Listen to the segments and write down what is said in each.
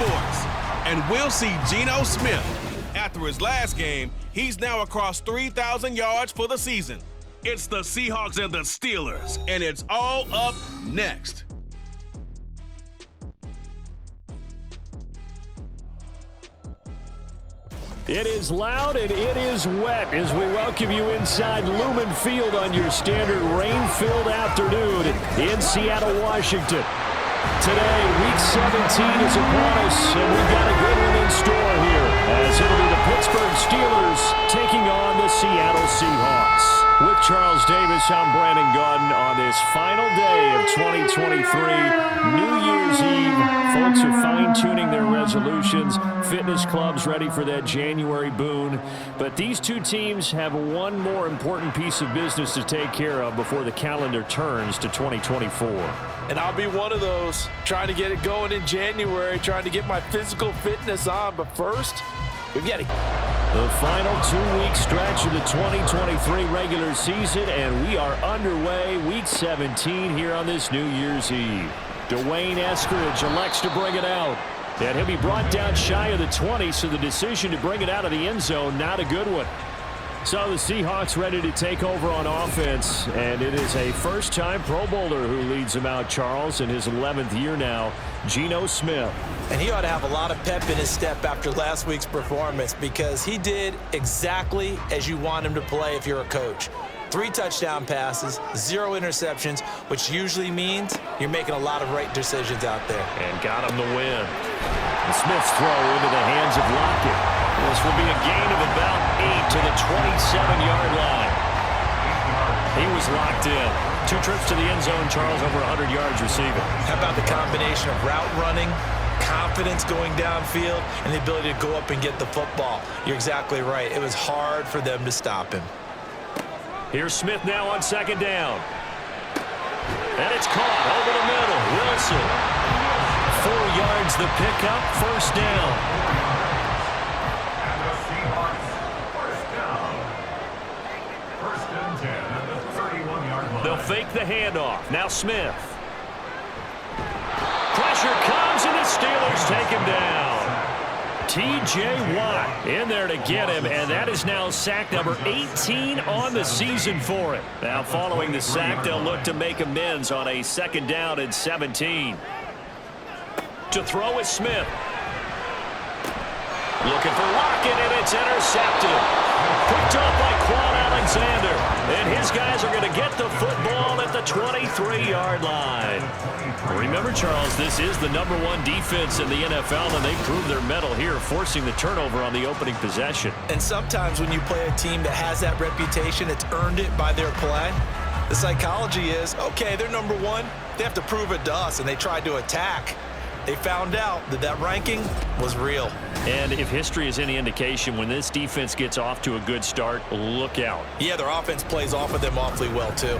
sports. And we'll see Geno Smith. After his last game, he's now across 3,000 yards for the season. It's the Seahawks and the Steelers, and it's all up next. It is loud and it is wet as we welcome you inside Lumen Field on your standard rain-filled afternoon in Seattle, Washington. Today, Week 17 is upon us, and we've got a good one in store here, as it'll be the Pittsburgh Steelers taking on the Seattle Seahawks. With Charles Davis, I'm Brandon Gordon on this final day of 2023, New Year's Eve. Folks are fine-tuning their resolutions. Fitness clubs ready for that January boon. But these two teams have one more important piece of business to take care of before the calendar turns to 2024. And I'll be one of those, trying to get it going in January, trying to get my physical fitness on. But first, we've got to... The final 2-week stretch of the 2023 regular season, and we are underway, Week 17 here on this New Year's Eve. Dwayne Eskridge elects to bring it out, and he'll be brought down shy of the 20, so the decision to bring it out of the end zone, not a good one. So the Seahawks ready to take over on offense, and it is a first-time Pro Bowler who leads them out, Charles, in his 11th year now, Geno Smith. And he ought to have a lot of pep in his step after last week's performance, because he did exactly as you want him to play if you're a coach. 3 touchdown passes, 0 interceptions, which usually means you're making a lot of right decisions out there. And got him the win. And Smith's throw into the hands of Lockett. This will be a gain of about 8 to the 27-yard line. He was locked in. 2 trips to the end zone, Charles, over 100 yards receiving. How about the combination of route running, confidence going downfield, and the ability to go up and get the football? You're exactly right. It was hard for them to stop him. Here's Smith now on 2nd down. And it's caught over the middle. Wilson. 4 yards the pickup, 1st down. They'll fake the handoff. Now Smith. Pressure comes, and the Steelers take him down. T.J. Watt in there to get him, and that is now sack number 18 on the season for him. Now following the sack, they'll look to make amends on a 2nd down and 17. To throw is Smith. Looking for Lockett, and it's intercepted. Picked up by Quan Alexander. And his guys are going to get the football at the 23-yard line. Remember, Charles, this is the #1 defense in the NFL, and they proved their mettle here, forcing the turnover on the opening possession. And sometimes when you play a team that has that reputation, it's earned it by their play. The psychology is, okay, they're #1. They have to prove it to us, and they tried to attack. They found out that that ranking was real. And if history is any indication, when this defense gets off to a good start, look out. Yeah, their offense plays off of them awfully well, too.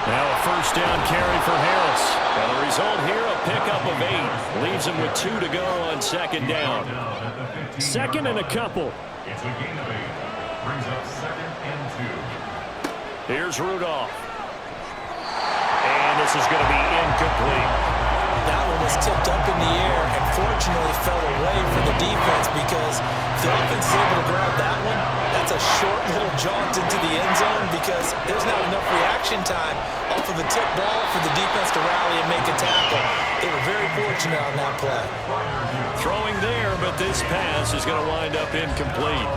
Now a 1st down carry for Harris. And the result here, a pickup of 8. Leaves him with 2 to go on 2nd down. 2nd and a couple. It's a gain of 8. Brings up 2nd and 2. Here's Rudolph. And this is going to be incomplete. That one was tipped up in the air and fortunately fell away for the defense, because if the offense is able to grab that one, that's a short little jaunt into the end zone, because there's not enough reaction time off of the tip ball for the defense to rally and make a tackle. They were very fortunate on that play. Throwing there, but this pass is going to wind up incomplete.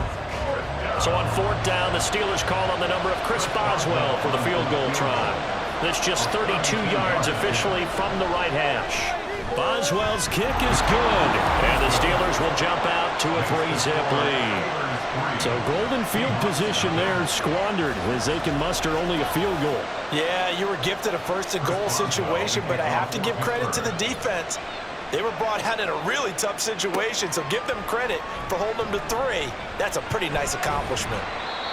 So on 4th down, the Steelers call on the number of Chris Boswell for the field goal try. That's just 32 yards officially from the right hash. Boswell's kick is good, and the Steelers will jump out to a 3-zip lead. So golden field position there squandered as they can muster only a field goal. Yeah, you were gifted a 1st and goal situation, but I have to give credit to the defense. They were brought out in a really tough situation, so give them credit for holding them to 3. That's a pretty nice accomplishment.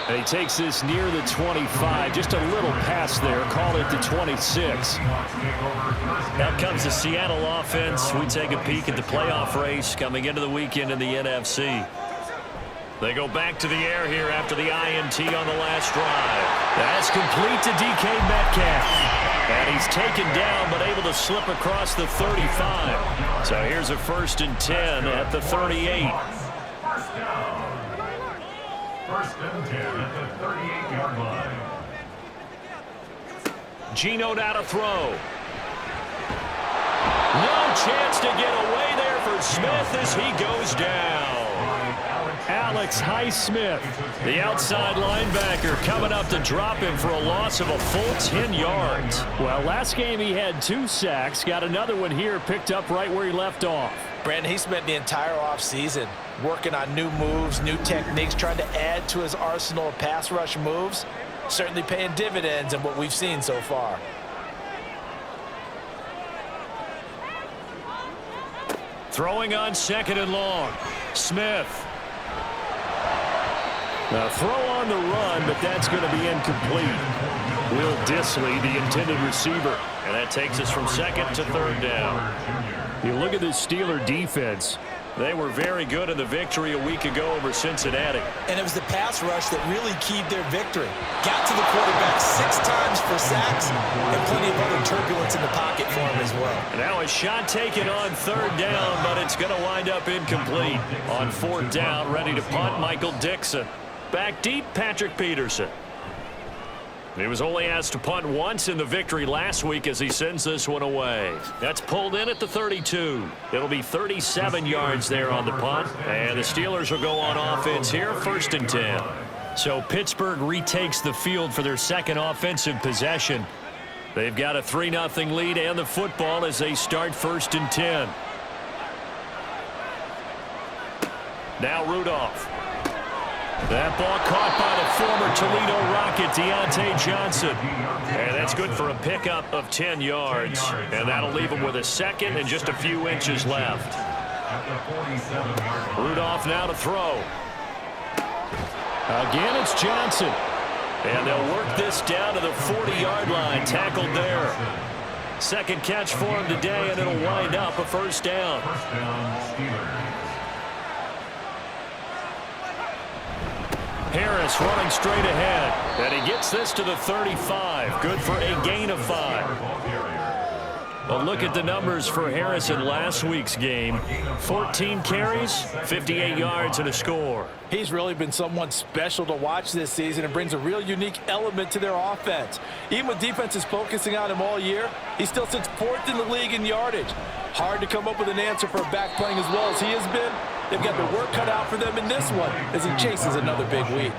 And he takes this near the 25, just a little pass there, call it the 26. Now comes the Seattle offense. We take a peek at the playoff race coming into the weekend in the NFC. They go back to the air here after the INT on the last drive. That's complete to DK Metcalf. And he's taken down, but able to slip across the 35. So here's a 1st and 10 at the 38. First down. 1st and 10 at the 38-yard line. Geno now to throw. No chance to get away there for Smith as he goes down. Alex Highsmith, the outside linebacker, coming up to drop him for a loss of a full 10 yards. Well, last game he had 2 sacks. Got another one here, picked up right where he left off. Brandon, he spent the entire offseason working on new moves, new techniques, trying to add to his arsenal of pass rush moves. Certainly paying dividends in what we've seen so far. Throwing on 2nd and long. Smith. Now throw on the run, but that's going to be incomplete. Will Dissly, the intended receiver. And that takes us from 2nd to 3rd down. You look at this Steeler defense. They were very good in the victory a week ago over Cincinnati. And it was the pass rush that really keyed their victory. Got to the quarterback 6 times for sacks and plenty of other turbulence in the pocket for him as well. Now a shot taken on 3rd down, but it's going to wind up incomplete. On 4th down, ready to punt, Michael Dixon. Back deep, Patrick Peterson. He was only asked to punt once in the victory last week as he sends this one away. That's pulled in at the 32. It'll be 37 yards there on the punt. And the Steelers will go on offense here, 1st and 10. So Pittsburgh retakes the field for their 2nd offensive possession. They've got a 3-0 lead and the football as they start 1st and 10. Now Rudolph. That ball caught by the former Toledo Rocket, Deontay Johnson. And that's good for a pickup of 10 yards. And that'll leave him with a 2nd and just a few inches left. Rudolph now to throw. Again, it's Johnson. And they'll work this down to the 40-yard line, tackled there. 2nd catch for him today, and it'll wind up a 1st down. First down, Steelers. Harris running straight ahead, and he gets this to the 35. Good for a gain of 5. But look at the numbers for Harris in last week's game. 14 carries, 58 yards, and a score. He's really been someone special to watch this season and brings a real unique element to their offense. Even with defenses focusing on him all year, he still sits 4th in the league in yardage. Hard to come up with an answer for a back playing as well as he has been. They've got the work cut out for them in this one as he chases another big week.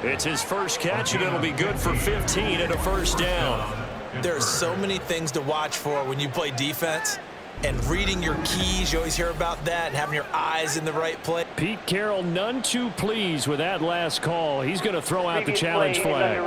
It's his first catch, and it'll be good for 15 and a 1st down. There are so many things to watch for when you play defense. And reading your keys, you always hear about that, and having your eyes in the right place. Pete Carroll none too pleased with that last call. He's going to throw out the challenge flag.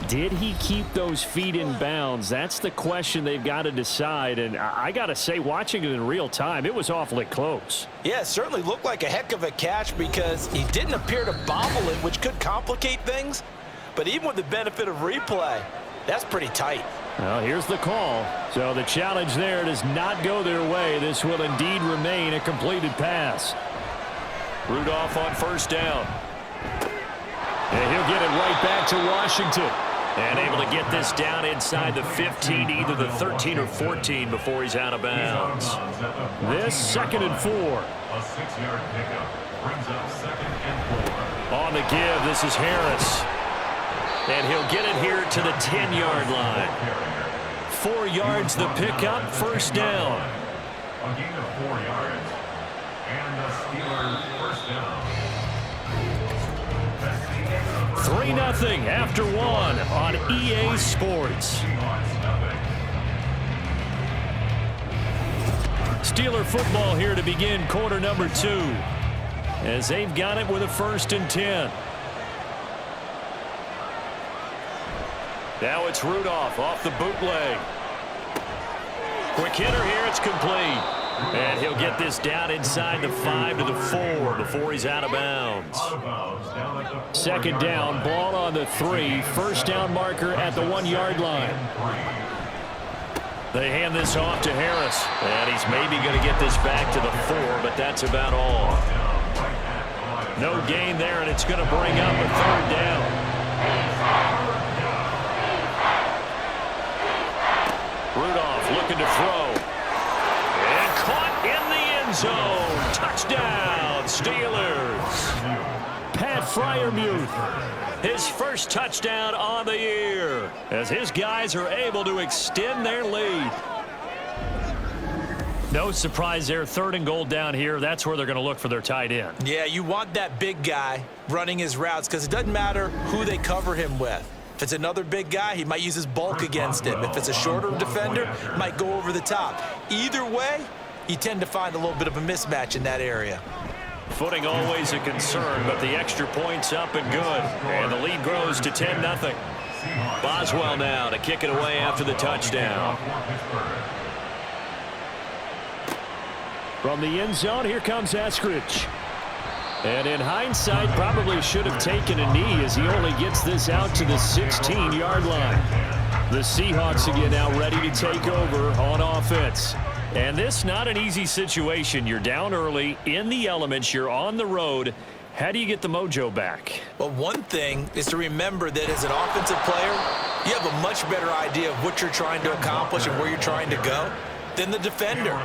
Did he keep those feet in bounds? That's the question they've got to decide. And I got to say, watching it in real time, it was awfully close. Yeah, it certainly looked like a heck of a catch because he didn't appear to bobble it, which could complicate things. But even with the benefit of replay, that's pretty tight. Well, here's the call. So the challenge there does not go their way. This will indeed remain a completed pass. Rudolph on 1st down. And he'll get it right back to Washington. And able to get this down inside the 15, either the 13 or 14 before he's out of bounds. This 2nd and 4. A 6-yard pickup brings up 2nd and 4. On the give, this is Harris. And he'll get it here to the 10-yard line. 4 yards the pickup, 1st down. A gain of 4 yards. And the Steelers 1st down. 3-0 after 1 on EA Sports. Steeler football here to begin quarter number 2. As they've got it with a 1st and 10. Now it's Rudolph off the bootleg. Quick hitter here, it's complete. And he'll get this down inside the 5 to the 4 before he's out of bounds. 2nd down, ball on the 3. 1st down marker at the 1-yard line. They hand this off to Harris. And he's maybe going to get this back to the 4, but that's about all. No gain there, and it's going to bring up a 3rd down. Rudolph looking to throw. And caught in the end zone. Touchdown, Steelers. Pat Freiermuth, his first touchdown on the year, as his guys are able to extend their lead. No surprise there, 3rd and goal down here. That's where they're going to look for their tight end. Yeah, you want that big guy running his routes because it doesn't matter who they cover him with. If it's another big guy, he might use his bulk against him. If it's a shorter defender, he might go over the top. Either way, you tend to find a little bit of a mismatch in that area. Footing always a concern, but the extra point's up and good. And the lead grows to 10-0. Boswell now to kick it away after the touchdown. From the end zone, here comes Eskridge. And in hindsight, probably should have taken a knee as he only gets this out to the 16-yard line. The Seahawks again now ready to take over on offense. And this not an easy situation. You're down early, in the elements, you're on the road. How do you get the mojo back? Well, one thing is to remember that as an offensive player, you have a much better idea of what you're trying to accomplish and where you're trying to go than the defender.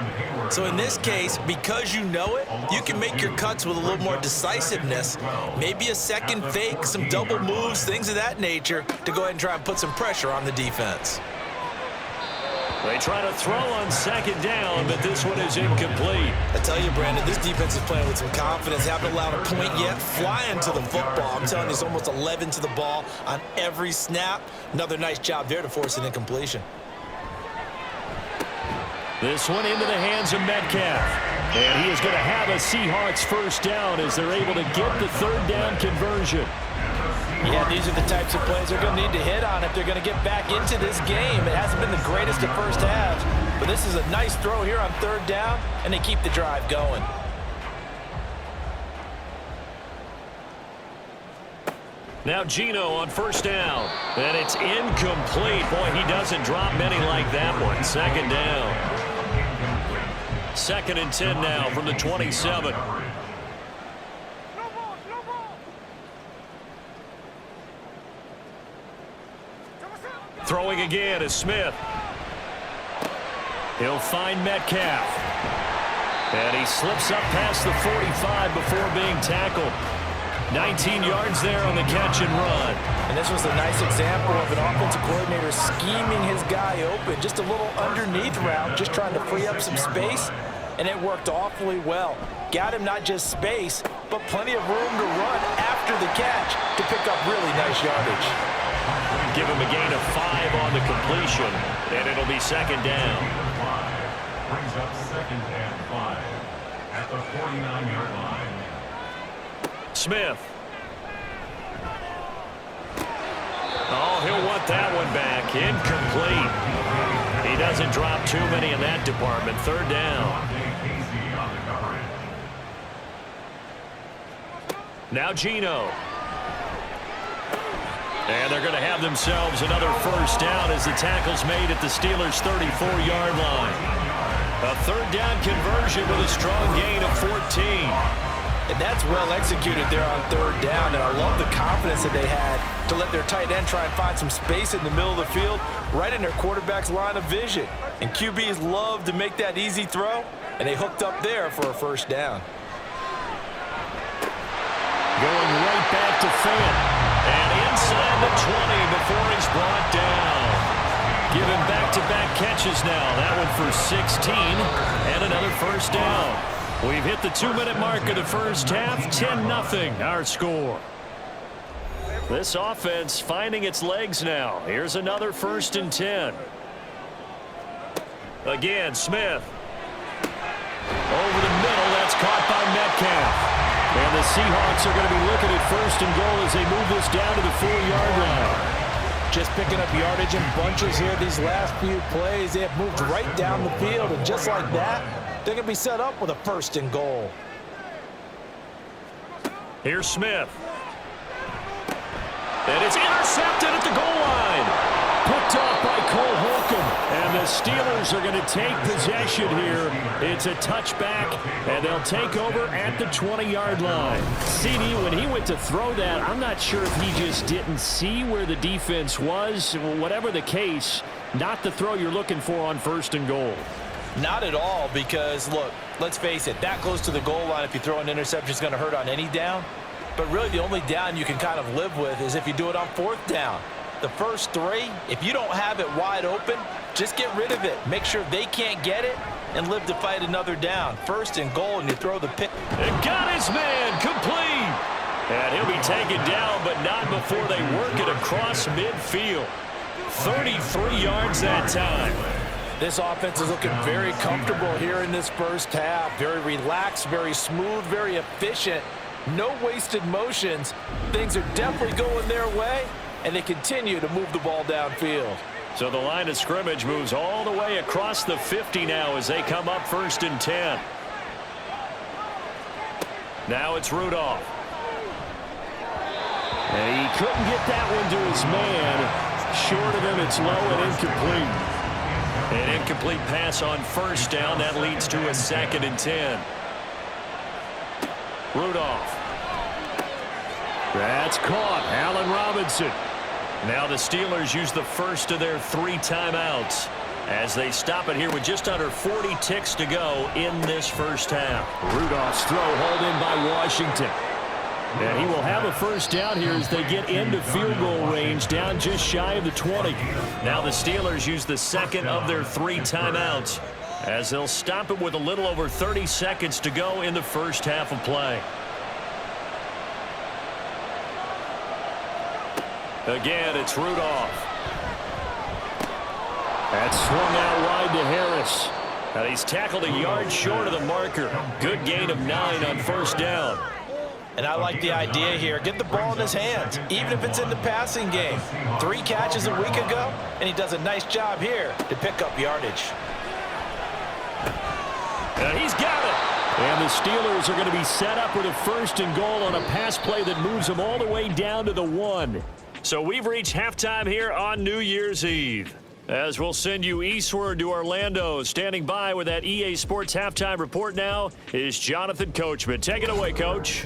So in this case, because you know it, you can make your cuts with a little more decisiveness, maybe a second fake, some double moves, things of that nature, to go ahead and try and put some pressure on the defense. They try to throw on 2nd down, but this one is incomplete. I tell you, Brandon, this defense is playing with some confidence. Haven't allowed a point yet. Flying to the football. I'm telling you, it's almost 11 to the ball on every snap. Another nice job there to force an incompletion. This one into the hands of Metcalf. And he is going to have a Seahawks 1st down as they're able to get the 3rd down conversion. Yeah, these are the types of plays they're going to need to hit on if they're going to get back into this game. It hasn't been the greatest of first halves, but this is a nice throw here on 3rd down, and they keep the drive going. Now Geno on 1st down, and it's incomplete. Boy, he doesn't drop many like that one. 2nd down. 2nd and 10 now from the 27. Throwing again is Smith. He'll find Metcalf. And he slips up past the 45 before being tackled. 19 yards there on the catch and run. And this was a nice example of an offensive coordinator scheming his guy open. Just a little underneath route, just trying to free up some space. And it worked awfully well. Got him not just space, but plenty of room to run after the catch to pick up really nice yardage. Give him a gain of 5 on the completion, and it'll be 2nd down. Brings up 2nd and 5 at the 49-yard line. Smith. Oh, he'll want that one back. Incomplete. He doesn't drop too many in that department. 3rd down. Now Geno. And they're going to have themselves another 1st down as the tackle's made at the Steelers' 34-yard line. A 3rd down conversion with a strong gain of 14. And that's well executed there on 3rd down. And I love the confidence that they had to let their tight end try and find some space in the middle of the field, right in their quarterback's line of vision. And QBs love to make that easy throw, and they hooked up there for a 1st down. Going right back to Fant. And inside the 20 before he's brought down. Giving back-to-back catches now. That one for 16 and another 1st down. We've hit the 2-minute mark of the 1st half. 10-0 our score. This offense finding its legs now. Here's another 1st and 10. Again, Smith. Over the middle. That's caught by Metcalf. And the Seahawks are going to be looking at 1st and goal as they move this down to the 4-yard line. Just picking up yardage in bunches here these last few plays. They have moved right down the field, and just like that, they're going to be set up with a 1st and goal. Here's Smith. And it's intercepted at the goal line. Picked off by Cole Holcomb. And the Steelers are going to take possession here. It's a touchback, and they'll take over at the 20-yard line. CD, when he went to throw that, I'm not sure if he just didn't see where the defense was. Whatever the case, not the throw you're looking for on 1st and goal. Not at all, because, look, let's face it, that close to the goal line, if you throw an interception, is going to hurt on any down. But really, the only down you can kind of live with is if you do it on 4th down. The first 3, if you don't have it wide open, just get rid of it. Make sure they can't get it and live to fight another down. 1st and goal, and you throw the pick. And got his man complete. And he'll be taken down, but not before they work it across midfield. 33 yards that time. This offense is looking very comfortable here in this first half. Very relaxed, very smooth, very efficient. No wasted motions. Things are definitely going their way, and they continue to move the ball downfield. So the line of scrimmage moves all the way across the 50 now as they come up 1st and 10. Now it's Rudolph. And he couldn't get that one to his man. Short of him, it's low and incomplete. An incomplete pass on 1st down. That leads to a 2nd and 10. Rudolph. That's caught. Allen Robinson. Now the Steelers use the first of their 3 timeouts as they stop it here with just under 40 ticks to go in this first half. Rudolph's throw hauled in by Washington. And he will have a 1st down here as they get into field goal range, down just shy of the 20. Now the Steelers use the 2nd of their 3 timeouts as they'll stop it with a little over 30 seconds to go in the first half of play. Again, it's Rudolph. That's swung out wide to Harris. And he's tackled a yard short of the marker. Good gain of 9 on 1st down. And I like the idea here. Get the ball in his hands, even if it's in the passing game. 3 catches a week ago, and he does a nice job here to pick up yardage. And he's got it. And the Steelers are going to be set up with a 1st and goal on a pass play that moves them all the way down to the 1. So we've reached halftime here on New Year's Eve. As we'll send you eastward to Orlando. Standing by with that EA Sports halftime report now is Jonathan Coachman. Take it away, Coach.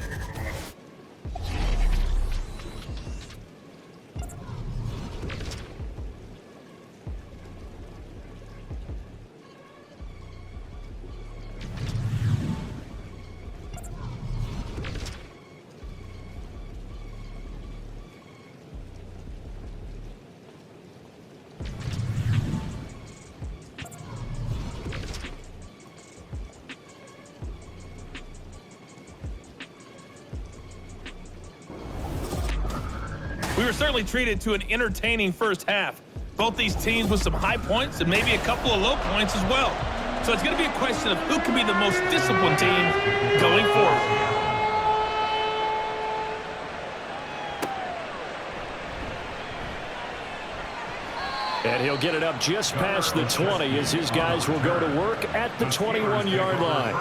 We were certainly treated to an entertaining first half. Both these teams with some high points and maybe a couple of low points as well. So it's going to be a question of who can be the most disciplined team going forward. And he'll get it up just past the 20 as his guys will go to work at the 21-yard line.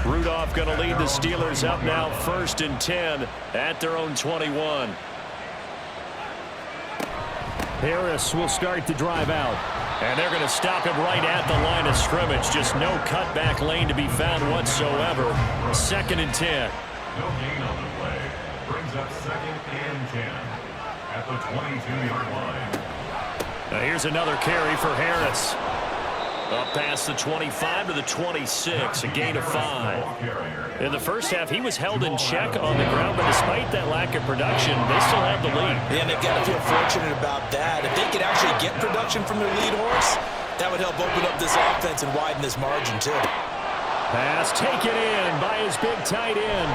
Rudolph going to lead the Steelers up now 1st and 10 at their own 21. Harris will start the drive out. And they're going to stop him right at the line of scrimmage. Just no cutback lane to be found whatsoever. 2nd and 10. No gain on the play. Brings up 2nd and 10 at the 22-yard line. Now here's another carry for Harris. Up past the 25 to the 26, a gain of 5. In the first half, he was held in check on the ground, but despite that lack of production, they still have the lead. Yeah, they've got to feel fortunate about that. If they could actually get production from their lead horse, that would help open up this offense and widen this margin, too. Pass taken in by his big tight end.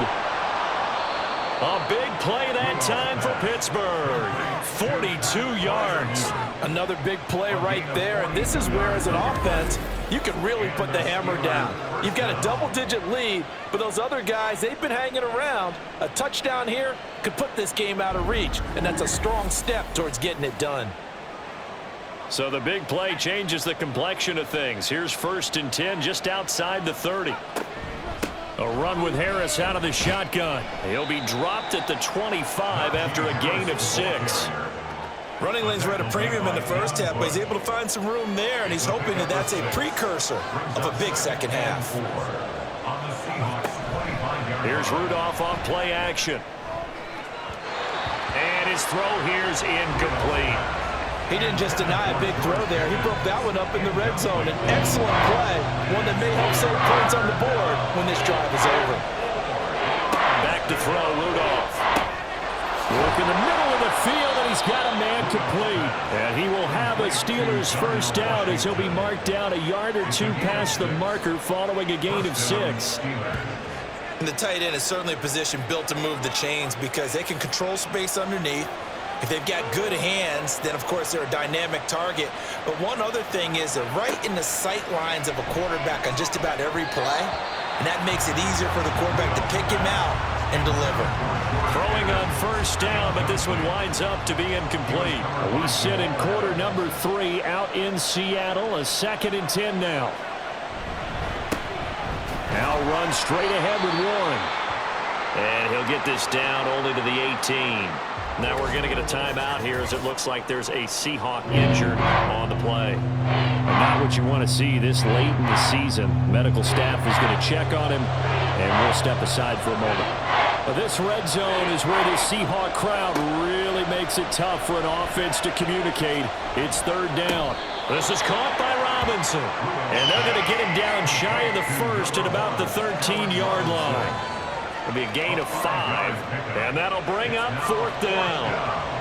A big play that time for Pittsburgh. 42 yards. Another big play right there, and this is where, as an offense, you can really put the hammer down. You've got a double-digit lead, but those other guys, they've been hanging around. A touchdown here could put this game out of reach, and that's a strong step towards getting it done. So the big play changes the complexion of things. Here's 1st and 10 just outside the 30. A run with Harris out of the shotgun. He'll be dropped at the 25 after a gain of 6. Running lanes were at a premium in the first half, but he's able to find some room there, and he's hoping that that's a precursor of a big second half. Here's Rudolph on play action. And his throw here's incomplete. He didn't just deny a big throw there. He broke that one up in the red zone. An excellent play, one that may help save points on the board when this drive is over. Back to throw, Rudolph. Work in the middle of the field, and he's got a man complete. And he will have a Steelers first down as he'll be marked down a yard or two past the marker following a gain of 6. And the tight end is certainly a position built to move the chains because they can control space underneath. If they've got good hands, then, of course, they're a dynamic target. But one other thing is they're right in the sight lines of a quarterback on just about every play, and that makes it easier for the quarterback to pick him out and deliver. Throwing on first down, but this one winds up to be incomplete. We sit in quarter number 3 out in Seattle, a 2nd and 10 now. Now run straight ahead with Warren. And he'll get this down only to the 18. Now we're going to get a timeout here as it looks like there's a Seahawk injured on the play. And not what you want to see this late in the season. Medical staff is going to check on him, and we'll step aside for a moment. This red zone is where the Seahawk crowd really makes it tough for an offense to communicate. It's 3rd down. This is caught by Robinson. And they're going to get him down shy of the first at about the 13-yard line. It'll be a gain of 5, and that'll bring up 4th down.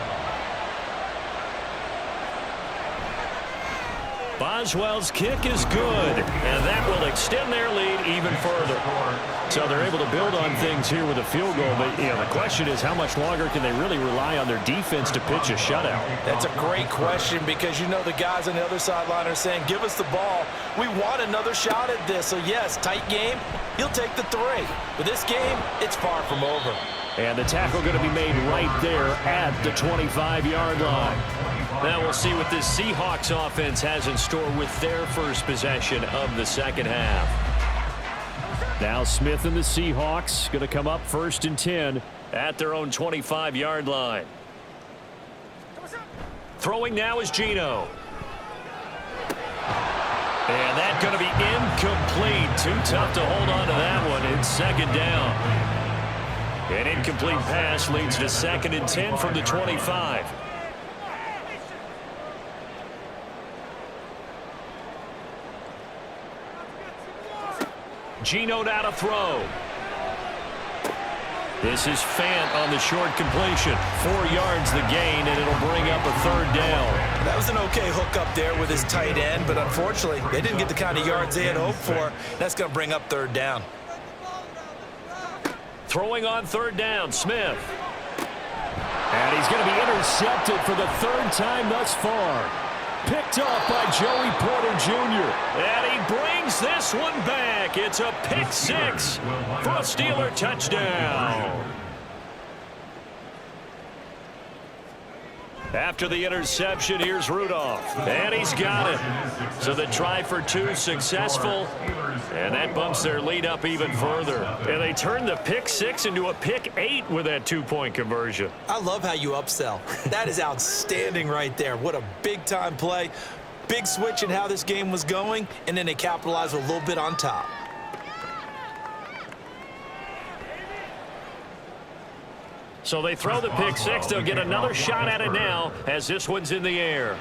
Boswell's kick is good, and that will extend their lead even further. So they're able to build on things here with a field goal, but the question is how much longer can they really rely on their defense to pitch a shutout? That's a great question because the guys on the other sideline are saying, give us the ball. We want another shot at this. So, yes, tight game. He'll take the 3. But this game, it's far from over. And the tackle going to be made right there at the 25-yard line. Now we'll see what this Seahawks offense has in store with their first possession of the second half. Now Smith and the Seahawks going to come up 1st and 10 at their own 25-yard line. Throwing now is Geno. And that's going to be incomplete. Too tough to hold on to that one. It's 2nd down. An incomplete pass leads to 2nd and 10 from the 25. Geno now to throw. This is Fant on the short completion. 4 yards the gain, and it'll bring up a 3rd down. That was an okay hook up there with his tight end, but unfortunately, they didn't get the kind of yards they had hoped for. That's going to bring up 3rd down. Throwing on 3rd down, Smith. And he's going to be intercepted for the 3rd time thus far. Picked off by Joey Porter Jr. And he brings this one back. It's a pick 6 for a Steeler touchdown. After the interception, here's Rudolph. And he's got it. So the try for 2 successful. And that bumps their lead up even further. And they turn the pick 6 into a pick 8 with that 2-point conversion. I love how you upsell. That is outstanding right there. What a big-time play. Big switch in how this game was going, and then they capitalized a little bit on top. So they throw the pick 6. They'll get another shot at it now as this one's in the air.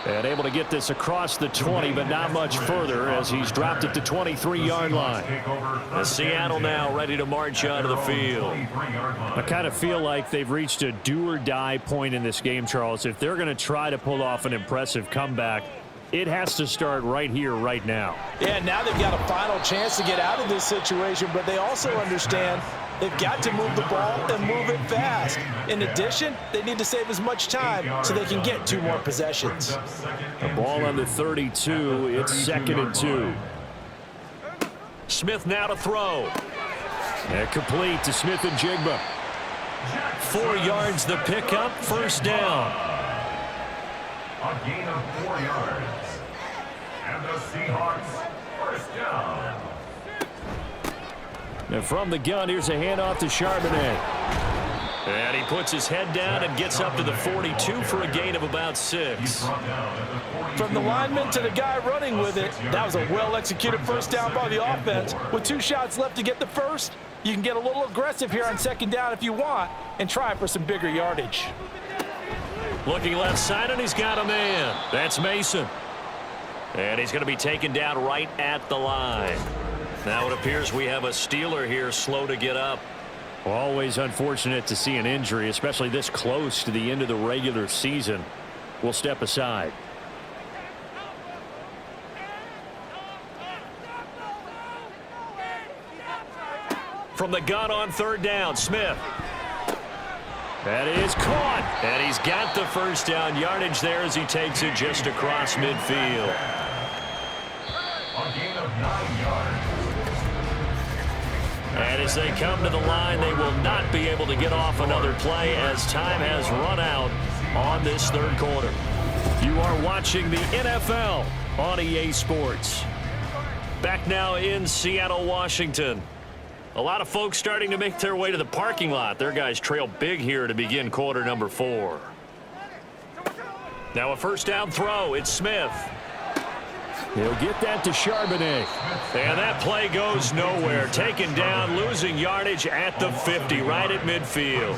And able to get this across the 20, but not much further as he's dropped it to 23-yard line. And Seattle now ready to march out of the field. I kind of feel like they've reached a do-or-die point in this game, Charles. If they're going to try to pull off an impressive comeback, it has to start right here, right now. Yeah, now they've got a final chance to get out of this situation, but they also understand they've got to move the ball and move it fast. In addition, they need to save as much time so they can get 2 more possessions. The ball on the 32. It's 2nd and 2. Smith now to throw. And complete to Smith and Jigba. 4 yards the pickup, 1st down. A gain of 4 yards. And the Seahawks, 1st down. And from the gun, here's a handoff to Charbonnet. And he puts his head down and gets up to the 42 for a gain of about 6. From the lineman to the guy running with it, that was a well-executed first down by the offense. With 2 shots left to get the first, you can get a little aggressive here on second down if you want and try for some bigger yardage. Looking left side, and he's got a man. That's Mason. And he's going to be taken down right at the line. Now it appears we have a Steeler here slow to get up. Always unfortunate to see an injury, especially this close to the end of the regular season. We'll step aside. From the gun on third down, Smith. That is caught. And he's got the first down yardage there as he takes it just across midfield. A gain of 9 yards. And as they come to the line, they will not be able to get off another play as time has run out on this third quarter. You are watching the NFL on EA Sports. Back now in Seattle, Washington. A lot of folks starting to make their way to the parking lot. Their guys trail big here to begin quarter number 4. Now a first down throw. It's Smith. He'll get that to Charbonnet. And that play goes nowhere. Taken down, losing yardage at the 50, right at midfield.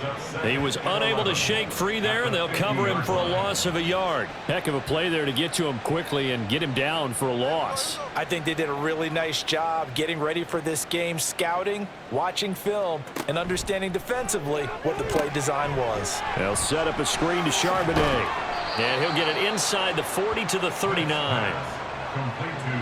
He was unable to shake free there, and they'll cover him for a loss of a yard. Heck of a play there to get to him quickly and get him down for a loss. I think they did a really nice job getting ready for this game, scouting, watching film, and understanding defensively what the play design was. They'll set up a screen to Charbonnet. And he'll get it inside the 40 to the 39.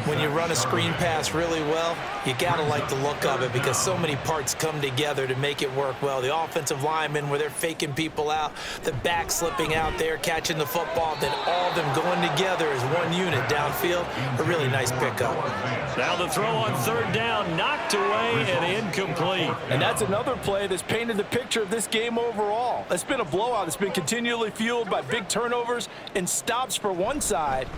When you run a screen pass really well, you got to like the look of it because so many parts come together to make it work well. The offensive linemen, where they're faking people out, the back slipping out there, catching the football, then all of them going together as one unit downfield. A really nice pickup. Now the throw on third down, knocked away and incomplete. And that's another play that's painted the picture of this game overall. It's been a blowout. It's been continually fueled by big turnovers and stops for one side,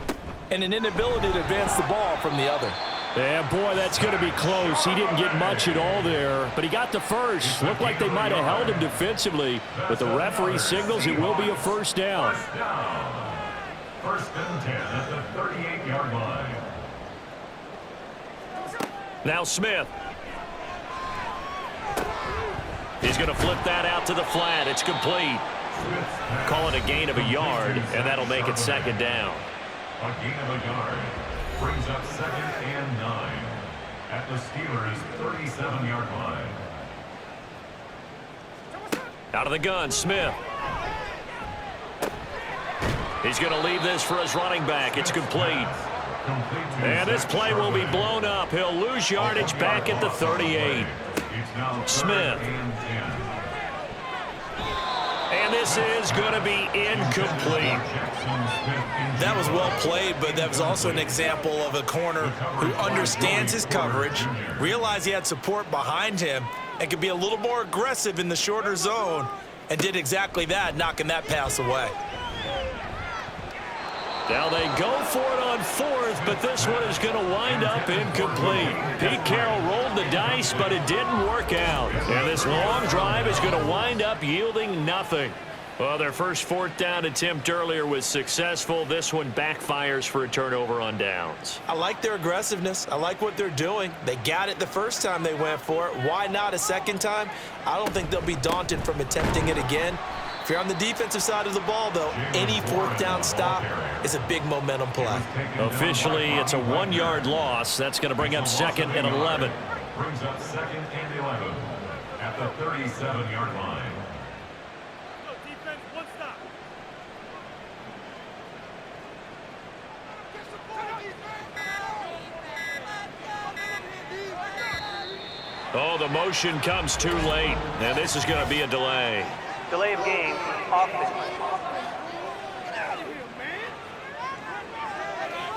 and an inability to advance the ball from the other. Yeah, boy, that's going to be close. He didn't get much at all there, but he got the first. Looked like they might have held him defensively, but the referee signals it will be a first down. First and 10 at the 38-yard line. Now Smith. He's going to flip that out to the flat. It's complete. Call it a gain of a yard, and that'll make it second down. A gain of a yard brings up second and 9 at the Steelers' 37-yard line. Out of the gun, Smith. He's going to leave this for his running back. It's complete. And this play will be blown up. He'll lose yardage back at the 38. Smith. And this is going to be incomplete. That was well played, but that was also an example of a corner who understands his coverage, realized he had support behind him, and could be a little more aggressive in the shorter zone, and did exactly that, knocking that pass away. Now they go for it on fourth, but this one is going to wind up incomplete. Pete Carroll rolled the dice, but it didn't work out. And this long drive is going to wind up yielding nothing. Well, their first fourth down attempt earlier was successful. This one backfires for a turnover on downs. I like their aggressiveness. I like what they're doing. They got it the first time they went for it. Why not a second time? I don't think they'll be daunted from attempting it again. If you're on the defensive side of the ball, though, any fourth down stop is a big momentum play. Officially, it's a 1-yard loss. That's going to bring up second and 11. Brings up second and 11 at the 37-yard line. Oh, the motion comes too late, and this is going to be a delay. Delay of game, offense.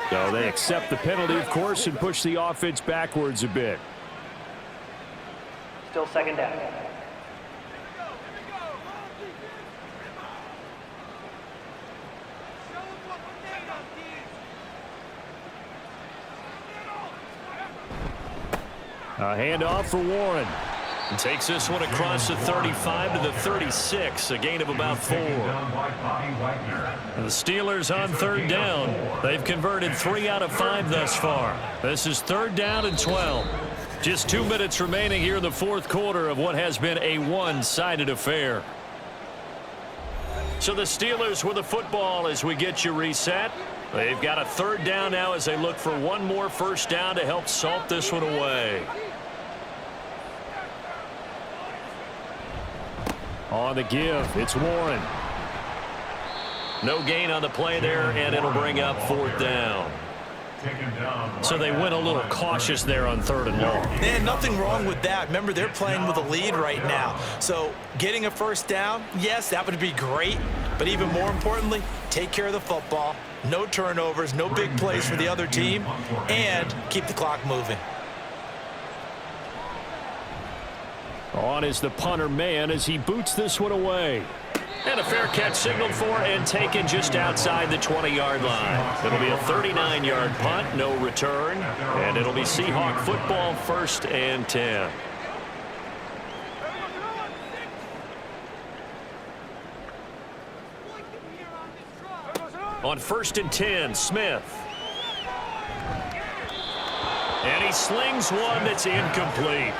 So they accept the penalty, of course, and push the offense backwards a bit. Still second down. A handoff for Warren. And takes this one across the 35 to the 36, a gain of about 4. And the Steelers on third down. They've converted 3 out of 5 thus far. This is 3rd down and 12. Just 2 minutes remaining here in the fourth quarter of what has been a one-sided affair. So the Steelers with the football as we get you reset. They've got a 3rd down now as they look for one more first down to help salt this one away. On the give, it's Warren. No gain on the play there, and it'll bring up 4th down. So they went a little cautious there on 3rd and long. Man, nothing wrong with that. Remember, they're playing with a lead right now. So getting a first down, yes, that would be great. But even more importantly, take care of the football. No turnovers, no big plays for the other team, and keep the clock moving. On is the punter man as he boots this one away. And a fair catch signaled for and taken just outside the 20-yard line. It'll be a 39-yard punt, no return. And it'll be Seahawk football, 1st and 10. On 1st and 10, Smith. And he slings one that's incomplete.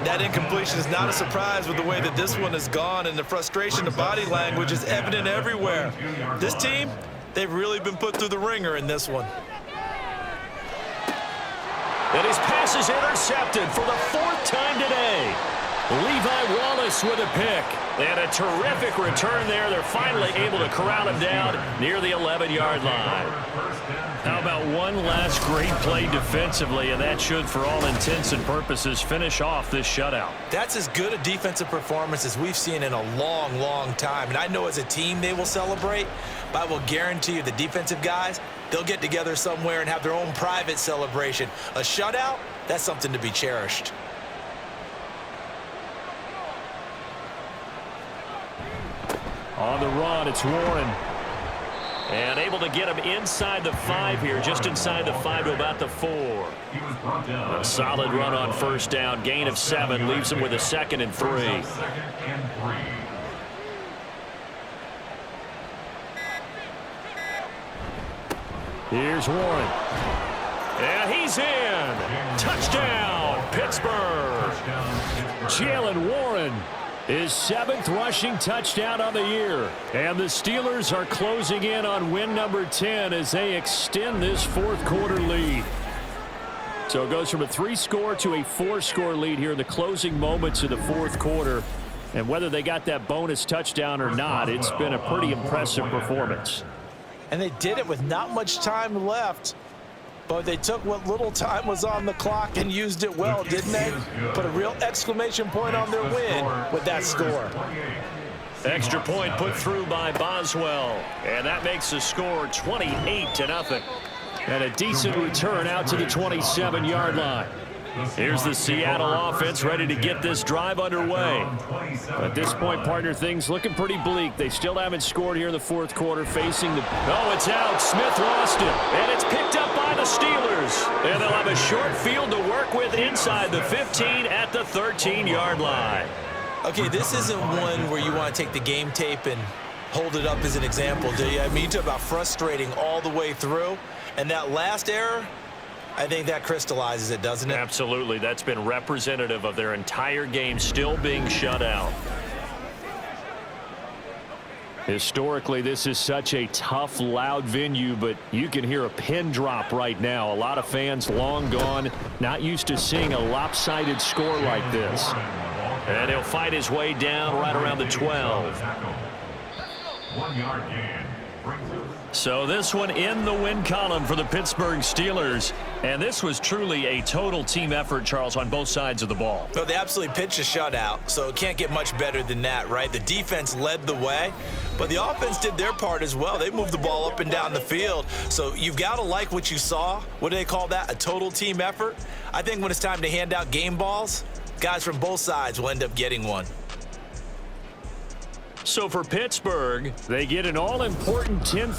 That incompletion is not a surprise with the way that this one has gone, and the frustration, the body language is evident everywhere. This team, they've really been put through the ringer in this one. And his pass is intercepted for the 4th time today. Levi Wallace with a pick. And a terrific return there. They're finally able to corral him down near the 11-yard line. How about one last great play defensively, and that should, for all intents and purposes, finish off this shutout. That's as good a defensive performance as we've seen in a long, long time. And I know as a team they will celebrate, but I will guarantee you the defensive guys, they'll get together somewhere and have their own private celebration. A shutout, that's something to be cherished. On the run, it's Warren. And able to get him inside the 5 here, just inside the 5 to about the 4. A solid run on 1st down, gain of 7, leaves him with a 2nd and 3. Here's Warren. And he's in. Touchdown, Pittsburgh. Jalen Warren. His 7th rushing touchdown on the year. And the Steelers are closing in on win number 10 as they extend this fourth quarter lead. So it goes from a 3-score to a 4-score lead here in the closing moments of the fourth quarter. And whether they got that bonus touchdown or not, it's been a pretty impressive performance. And they did it with not much time left. But they took what little time was on the clock and used it well, didn't they? Put a real exclamation point on their win with that score. Extra point put through by Boswell. And that makes the score 28-0. And a decent return out to the 27-yard line. Here's the Seattle offense ready to get this drive underway. At this point, partner, things looking pretty bleak. They still haven't scored here in the fourth quarter, facing the... Oh, it's out. Smith lost it. And it's picked up by the Steelers. And they'll have a short field to work with inside the 15 at the 13-yard line. Okay, this isn't one where you want to take the game tape and hold it up as an example, do you? I mean, you talk about frustrating all the way through. And that last error... I think that crystallizes it, doesn't it? Absolutely. That's been representative of their entire game still being shut out. Historically, this is such a tough, loud venue, but you can hear a pin drop right now. A lot of fans long gone, not used to seeing a lopsided score like this. And he'll fight his way down right around the 12. 1-yard gain. So this one in the win column for the Pittsburgh Steelers. And this was truly a total team effort, Charles, on both sides of the ball. Well, they absolutely pitched a shutout, so it can't get much better than that, right? The defense led the way, but the offense did their part as well. They moved the ball up and down the field. So you've got to like what you saw. What do they call that? A total team effort? I think when it's time to hand out game balls, guys from both sides will end up getting one. So for Pittsburgh, they get an all-important 10th